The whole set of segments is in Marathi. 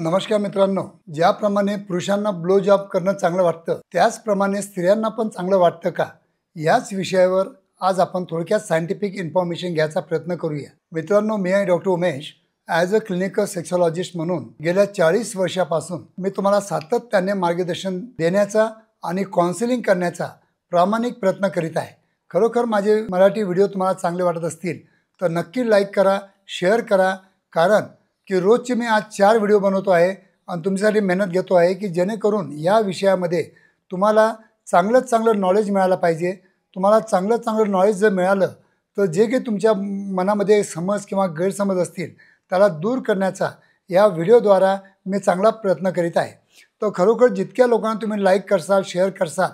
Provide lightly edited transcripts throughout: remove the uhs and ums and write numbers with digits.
नमस्कार मित्रांनो, ज्याप्रमाणे पुरुषांना ब्लो जॉब करणं चांगलं वाटतं त्याचप्रमाणे स्त्रियांना पण चांगलं वाटतं का, याच विषयावर आज आपण थोडक्यात सायंटिफिक इन्फॉर्मेशन घ्यायचा प्रयत्न करूया। मित्रांनो, मी आहे doctor Umesh. As a clinical sexologist म्हणून गेल्या 40 वर्षापासून मी तुम्हाला सातत्याने मार्गदर्शन देण्याचा आणि काउन्सिलिंग करण्याचा प्रामाणिक प्रयत्न करीत आहे। खरोखर माझे मराठी व्हिडिओ तुम्हाला चांगले वाटत असतील तर नक्की लाईक करा, शेअर करा, कारण की रोजचे मी आज 4 व्हिडिओ बनवतो आहे आणि तुमच्यासाठी मेहनत घेतो आहे की जेणेकरून या विषयामध्ये तुम्हाला चांगलं नॉलेज मिळालं पाहिजे। तुम्हाला चांगलं नॉलेज जर मिळालं तर जे काही तुमच्या मनामध्ये समज किंवा गैरसमज असतील त्याला दूर करण्याचा या व्हिडिओद्वारा मी चांगला प्रयत्न करीत आहे। तर खरोखर जितक्या लोकांना तुम्ही लाईक करसाल, शेअर करसाल,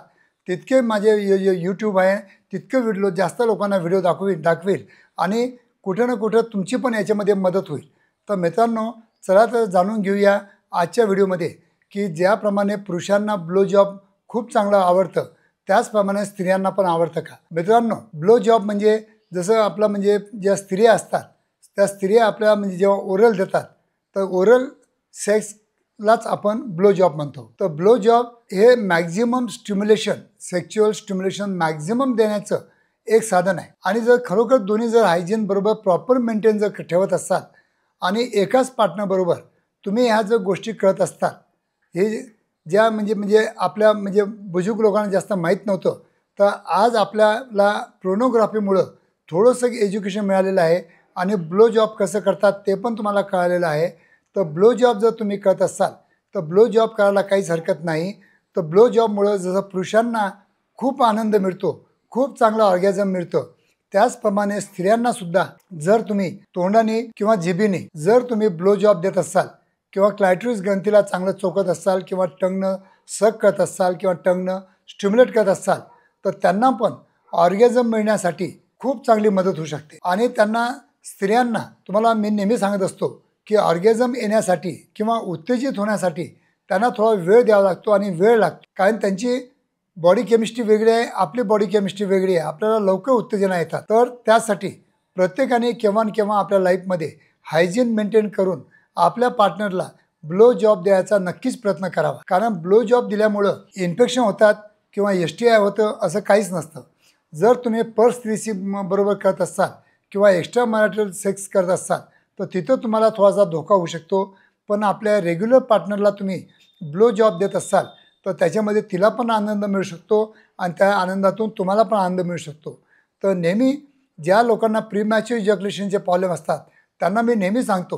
तितके माझे यूट्यूब आहे तितके व्हिडिओ जास्त लोकांना व्हिडिओ दाखवेल आणि कुठे ना कुठे तुमची पण याच्यामध्ये मदत होईल। तर मित्रांनो, चला तर जाणून घेऊया आजच्या व्हिडिओमध्ये की ज्याप्रमाणे पुरुषांना ब्लो जॉब खूप चांगलं आवडतं त्याचप्रमाणे स्त्रियांना पण आवडतं का। मित्रांनो, ब्लो जॉब म्हणजे जसं आपलं म्हणजे ज्या स्त्रिया असतात त्या स्त्रिया आपल्या म्हणजे जेव्हा ओरल देतात तर ओरल सेक्सलाच आपण ब्लो जॉब म्हणतो। तर ब्लो जॉब हे maximum stimulation, sexual stimulation maximum देण्याचं एक साधन आहे। आणि जर खरोखर दोन्ही जर हायजीन बरोबर प्रॉपर मेंटेन जर ठेवत असाल आणि एकाच पार्टनरबरोबर तुम्ही ह्या जर गोष्टी करत असतात, हे ज्या म्हणजे आपल्या म्हणजे बुजुर्ग लोकांना जास्त माहीत नव्हतं, तर आज आपल्याला प्रोनोग्राफीमुळं थोडंसं एज्युकेशन मिळालेलं आहे आणि ब्लो जॉब कसं करतात ते पण तुम्हाला कळालेलं आहे। तर ब्लो जॉब जर तुम्ही करत असाल तर ब्लो जॉब करायला काहीच हरकत नाही। तर ब्लो जॉबमुळं जसं पुरुषांना खूप आनंद मिळतो, खूप चांगलं ऑर्गॅझम मिळतं, त्याचप्रमाणे स्त्रियांना सुद्धा जर तुम्ही तोंडाने किंवा जिभेने जर तुम्ही ब्लो जॉब देत असाल किंवा क्लायट्रिस ग्रंथीला चांगलं चोखत असाल किंवा टंगनं सक करत असाल किंवा टंगनं स्टिम्युलेट करत असाल तर त्यांना पण ऑर्गॅझम मिळण्यासाठी खूप चांगली मदत होऊ शकते। आणि त्यांना स्त्रियांना तुम्हाला मी नेहमी सांगत असतो की ऑर्गॅझम येण्यासाठी किंवा उत्तेजित होण्यासाठी त्यांना थोडा वेळ द्यावा लागतो आणि वेळ लागतो, कारण त्यांची बॉडी केमिस्ट्री वेगळी आहे, आपली बॉडी केमिस्ट्री वेगळी आहे, आपल्याला लवकर उत्तेजना येतात। तर त्यासाठी प्रत्येकाने केव्हा न केव्हा आपल्या लाईफमध्ये हायजीन मेंटेन करून आपल्या पार्टनरला ब्लो जॉब द्यायचा नक्कीच प्रयत्न करावा, कारण ब्लो जॉब दिल्यामुळं इन्फेक्शन होतात किंवा STI होतं असं काहीच नसतं। जर तुम्ही पर स्त्रीशी बरोबर करत असाल किंवा एक्स्ट्रा मॅरिटल सेक्स करत असाल तर तिथं तुम्हाला थोडासा धोका होऊ शकतो, पण आपल्या रेग्युलर पार्टनरला तुम्ही ब्लो जॉब देत असाल तर त्याच्यामध्ये तिला पण आनंद मिळू शकतो आणि त्या आनंदातून तुम्हाला पण आनंद मिळू शकतो। तर नेहमी ज्या लोकांना प्रीमॅच्युअर इजॅक्युलेशनचे प्रॉब्लेम असतात त्यांना मी नेहमी सांगतो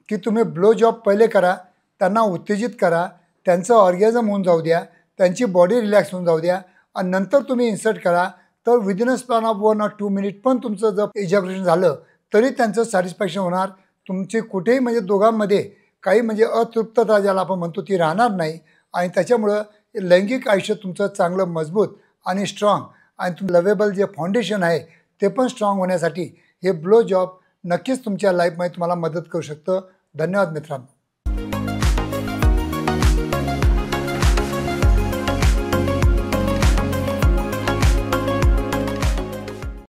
की तुम्ही ब्लो जॉब पहिले करा, त्यांना उत्तेजित करा, त्यांचं ऑर्गॅझम होऊन जाऊ द्या, त्यांची बॉडी रिलॅक्स होऊन जाऊ द्या आणि नंतर तुम्ही इन्सर्ट करा। तर within a span of 1 or 2 minute पण तुमचं जर इजॅक्युलेशन झालं तरी त्यांचं सॅटिस्फॅक्शन होणार। तुमची कुठेही म्हणजे दोघांमध्ये काही म्हणजे अतृप्तता ज्याला आपण म्हणतो ती राहणार नाही आणि त्याच्यामुळं लैंगिक आयुष्य तुमचं चांगलं मजबूत आणि स्ट्रॉंग आणि लवेबल जे फाउंडेशन आहे ते पण स्ट्रॉंग होण्यासाठी हे ब्लो जॉब नक्कीच तुमच्या लाईफमध्ये तुम्हाला मदत करू शकतं। धन्यवाद मित्रांनो।